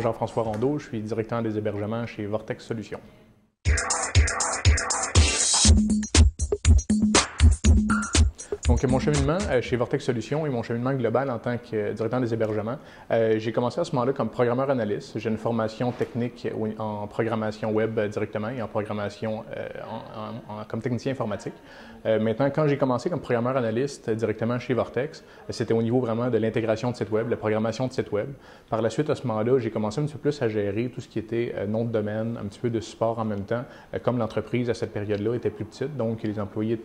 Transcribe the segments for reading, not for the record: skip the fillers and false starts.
Jean-François Rondeau, je suis directeur des hébergements chez Vortex Solutions. Donc, mon cheminement chez Vortex Solutions et mon cheminement global en tant que directeur des hébergements, j'ai commencé à ce moment-là comme programmeur analyste. J'ai une formation technique en programmation web directement et en programmation comme technicien informatique. Maintenant, quand j'ai commencé comme programmeur analyste directement chez Vortex, c'était au niveau vraiment de l'intégration de sites web, la programmation de sites web. Par la suite, à ce moment-là, j'ai commencé un petit peu plus à gérer tout ce qui était nom de domaine, un petit peu de support en même temps, comme l'entreprise à cette période-là était plus petite, donc les employés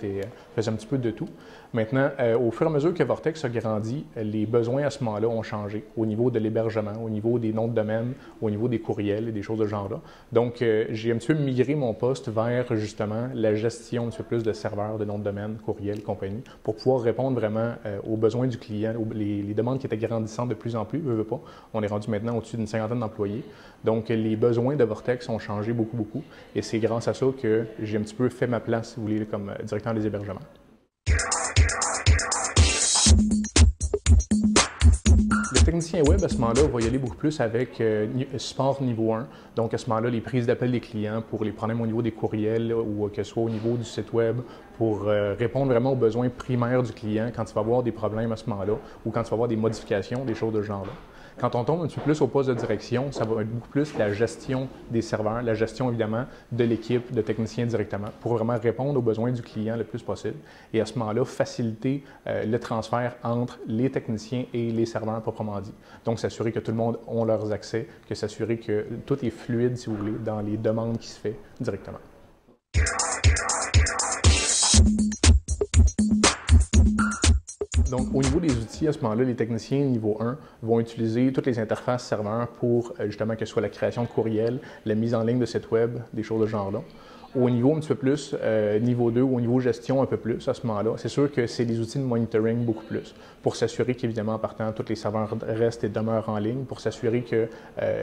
faisaient un petit peu de tout. Maintenant, au fur et à mesure que Vortex a grandi, les besoins à ce moment-là ont changé au niveau de l'hébergement, au niveau des noms de domaine, au niveau des courriels et des choses de ce genre-là. Donc, j'ai un petit peu migré mon poste vers justement la gestion un petit peu plus de serveurs, de noms de domaine, courriels, compagnie, pour pouvoir répondre vraiment aux besoins du client, les demandes qui étaient grandissantes de plus en plus, veut pas. On est rendu maintenant au-dessus d'une cinquantaine d'employés. Donc, les besoins de Vortex ont changé beaucoup, beaucoup. Et c'est grâce à ça que j'ai un petit peu fait ma place, si vous voulez, comme directeur des hébergements. Le technicien web, à ce moment-là, va y aller beaucoup plus avec support niveau 1. Donc, à ce moment-là, les prises d'appel des clients pour les problèmes au niveau des courriels ou que ce soit au niveau du site web pour répondre vraiment aux besoins primaires du client quand il va avoir des problèmes à ce moment-là ou quand il va avoir des modifications, des choses de ce genre-là. Quand on tombe un petit peu plus au poste de direction, ça va être beaucoup plus la gestion des serveurs, la gestion évidemment de l'équipe de techniciens directement pour vraiment répondre aux besoins du client le plus possible et à ce moment-là, faciliter le transfert entre les techniciens et les serveurs proprement dit. Donc, s'assurer que tout le monde a leurs accès, que s'assurer que tout est fluide, si vous voulez, dans les demandes qui se fait directement. Donc, au niveau des outils, à ce moment-là, les techniciens niveau 1 vont utiliser toutes les interfaces serveurs pour justement que ce soit la création de courriels, la mise en ligne de sites web, des choses de ce genre-là. Au niveau un petit peu plus, niveau 2 ou au niveau gestion un peu plus à ce moment-là, c'est sûr que c'est des outils de monitoring beaucoup plus pour s'assurer qu'évidemment, en partant, tous les serveurs restent et demeurent en ligne, pour s'assurer qu'il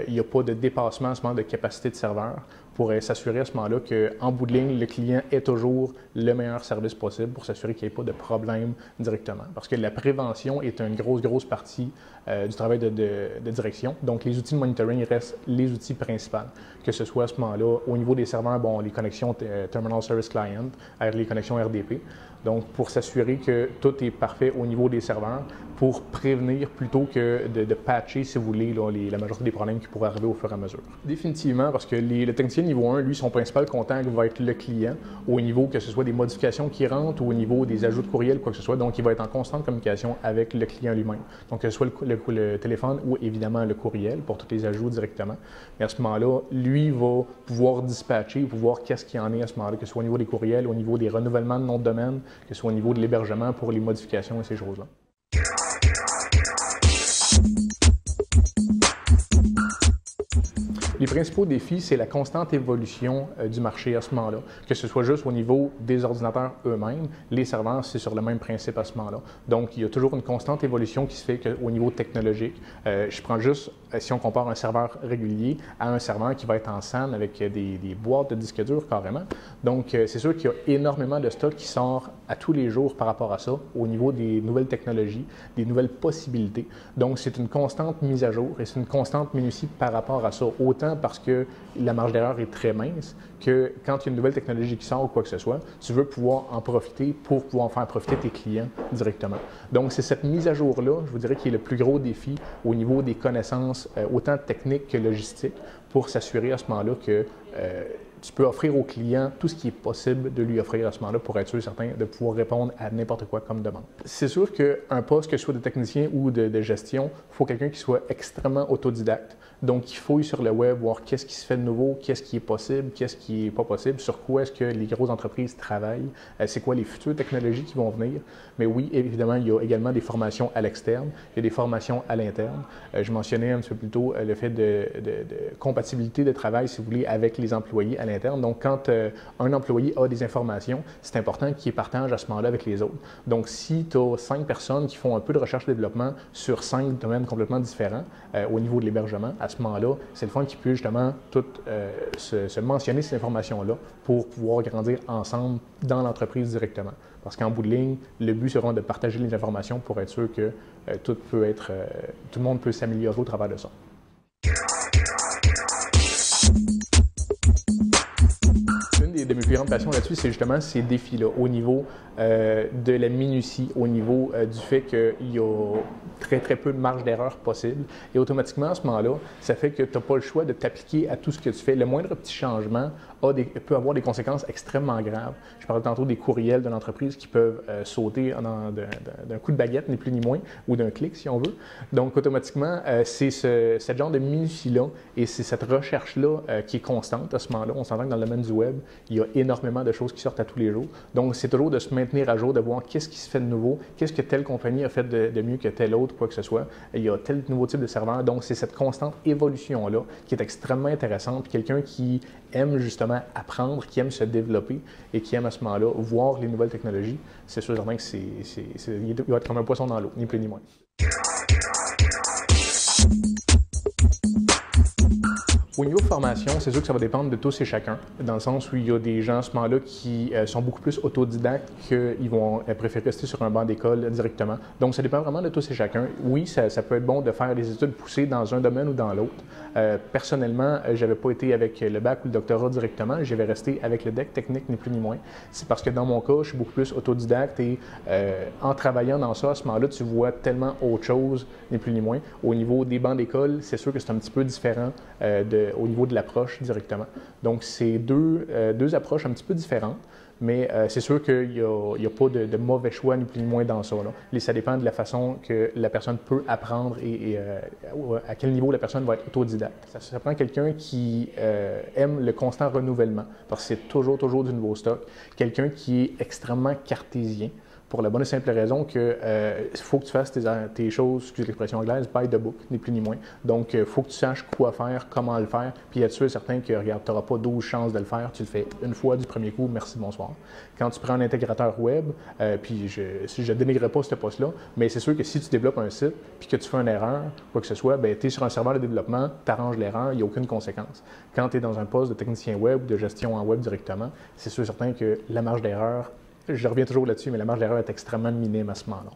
n'y a pas de dépassement à ce moment de capacité de serveur, pour s'assurer à ce moment-là qu'en bout de ligne, le client ait toujours le meilleur service possible pour s'assurer qu'il n'y ait pas de problème directement. Parce que la prévention est une grosse partie du travail de direction. Donc, les outils de monitoring restent les outils principaux, que ce soit à ce moment-là, au niveau des serveurs, bon, les connexions Terminal Service Client, les connexions RDP. Donc, pour s'assurer que tout est parfait au niveau des serveurs, pour prévenir plutôt que de patcher, si vous voulez, là, la majorité des problèmes qui pourraient arriver au fur et à mesure. Définitivement, parce que le technicien niveau 1, lui, son principal contact va être le client, au niveau que ce soit des modifications qui rentrent ou au niveau des ajouts de courriel, quoi que ce soit. Donc, il va être en constante communication avec le client lui-même. Donc, que ce soit le téléphone ou évidemment le courriel pour tous les ajouts directement. Et à ce moment-là, lui va pouvoir dispatcher, pouvoir qu'est-ce qu'il y en est à ce moment-là, que ce soit au niveau des courriels, au niveau des renouvellements de nom de domaine, que ce soit au niveau de l'hébergement pour les modifications et ces choses-là. Les principaux défis, c'est la constante évolution du marché à ce moment-là, que ce soit juste au niveau des ordinateurs eux-mêmes, les serveurs, c'est sur le même principe à ce moment-là. Donc, il y a toujours une constante évolution qui se fait au niveau technologique. Je prends juste, si on compare un serveur régulier à un serveur qui va être en SAN avec des boîtes de disques durs carrément. Donc, c'est sûr qu'il y a énormément de stock qui sort à tous les jours par rapport à ça, au niveau des nouvelles technologies, des nouvelles possibilités. Donc, c'est une constante mise à jour et c'est une constante minutie par rapport à ça, autant parce que la marge d'erreur est très mince, que quand il y a une nouvelle technologie qui sort ou quoi que ce soit, tu veux pouvoir en profiter pour pouvoir faire profiter tes clients directement. Donc, c'est cette mise à jour-là, je vous dirais, qui est le plus gros défi au niveau des connaissances, autant techniques que logistiques, pour s'assurer à ce moment-là que tu peux offrir au client tout ce qui est possible de lui offrir à ce moment-là pour être sûr certain de pouvoir répondre à n'importe quoi comme demande. C'est sûr qu'un poste, que ce soit de technicien ou de gestion, il faut quelqu'un qui soit extrêmement autodidacte. Donc, qui fouille sur le web, voir qu'est-ce qui se fait de nouveau, qu'est-ce qui est possible, qu'est-ce qui n'est pas possible, sur quoi est-ce que les grosses entreprises travaillent, c'est quoi les futures technologies qui vont venir. Mais oui, évidemment, il y a également des formations à l'externe, il y a des formations à l'interne. Je mentionnais un petit peu plus tôt le fait de compatibilité de travail, si vous voulez, avec les employés à l'interne. Donc, quand un employé a des informations, c'est important qu'il partage à ce moment-là avec les autres. Donc, si tu as 5 personnes qui font un peu de recherche-développement sur 5 domaines complètement différents au niveau de l'hébergement, à ce moment-là, c'est le fun qu'ils puissent justement toutes se mentionner ces informations-là pour pouvoir grandir ensemble dans l'entreprise directement. Parce qu'en bout de ligne, le but sera de partager les informations pour être sûr que tout le monde peut s'améliorer au travers de ça. grande passion là-dessus, c'est justement ces défis-là, au niveau de la minutie, au niveau du fait qu'il y a très, très peu de marge d'erreur possible. Et automatiquement, à ce moment-là, ça fait que tu n'as pas le choix de t'appliquer à tout ce que tu fais. Le moindre petit changement peut avoir des conséquences extrêmement graves. Je parlais tantôt des courriels de l'entreprise qui peuvent sauter d'un coup de baguette, ni plus ni moins, ou d'un clic, si on veut. Donc, automatiquement, c'est ce genre de minutie-là et c'est cette recherche-là qui est constante à ce moment-là. On s'entend que dans le domaine du web, il y a énormément de choses qui sortent à tous les jours. Donc, c'est toujours de se maintenir à jour, de voir qu'est-ce qui se fait de nouveau, qu'est-ce que telle compagnie a fait de mieux que telle autre, quoi que ce soit. Il y a tel nouveau type de serveur. Donc, c'est cette constante évolution-là qui est extrêmement intéressante. Puis quelqu'un qui aime justement apprendre, qui aime se développer et qui aime à ce moment-là voir les nouvelles technologies, c'est sûr certain que il doit être comme un poisson dans l'eau, ni plus ni moins. Au niveau formation, c'est sûr que ça va dépendre de tous et chacun, dans le sens où il y a des gens à ce moment-là qui sont beaucoup plus autodidactes qu'ils vont préférer rester sur un banc d'école directement. Donc, ça dépend vraiment de tous et chacun. Oui, ça peut être bon de faire des études poussées dans un domaine ou dans l'autre. Personnellement, je n'avais pas été avec le bac ou le doctorat directement, j'avais resté avec le DEC technique, ni plus ni moins. C'est parce que dans mon cas, je suis beaucoup plus autodidacte et en travaillant dans ça, à ce moment-là, tu vois tellement autre chose, ni plus ni moins. Au niveau des bancs d'école, c'est sûr que c'est un petit peu différent au niveau de l'approche directement. Donc, c'est deux approches un petit peu différentes, mais c'est sûr qu'il n'y a pas de mauvais choix, ni plus ni moins dans ça. Là. Ça dépend de la façon que la personne peut apprendre et à quel niveau la personne va être autodidacte. Ça prend quelqu'un qui aime le constant renouvellement, parce que c'est toujours du nouveau stock. Quelqu'un qui est extrêmement cartésien, pour la bonne et simple raison que faut que tu fasses tes choses, excusez l'expression anglaise, by the book, ni plus ni moins. Donc, il faut que tu saches quoi faire, comment le faire, puis être sûr et certain que, regarde, tu n'auras pas 12 chances de le faire, tu le fais une fois du premier coup, merci, bonsoir. Quand tu prends un intégrateur web, puis je ne dénigrerai pas ce poste-là, mais c'est sûr que si tu développes un site, puis que tu fais une erreur, quoi que ce soit, bien, tu es sur un serveur de développement, tu arranges l'erreur, il n'y a aucune conséquence. Quand tu es dans un poste de technicien web, de gestion en web directement, c'est sûr et certain que la marge d'erreur, je reviens toujours là-dessus, mais la marge d'erreur est extrêmement minime à ce moment-là.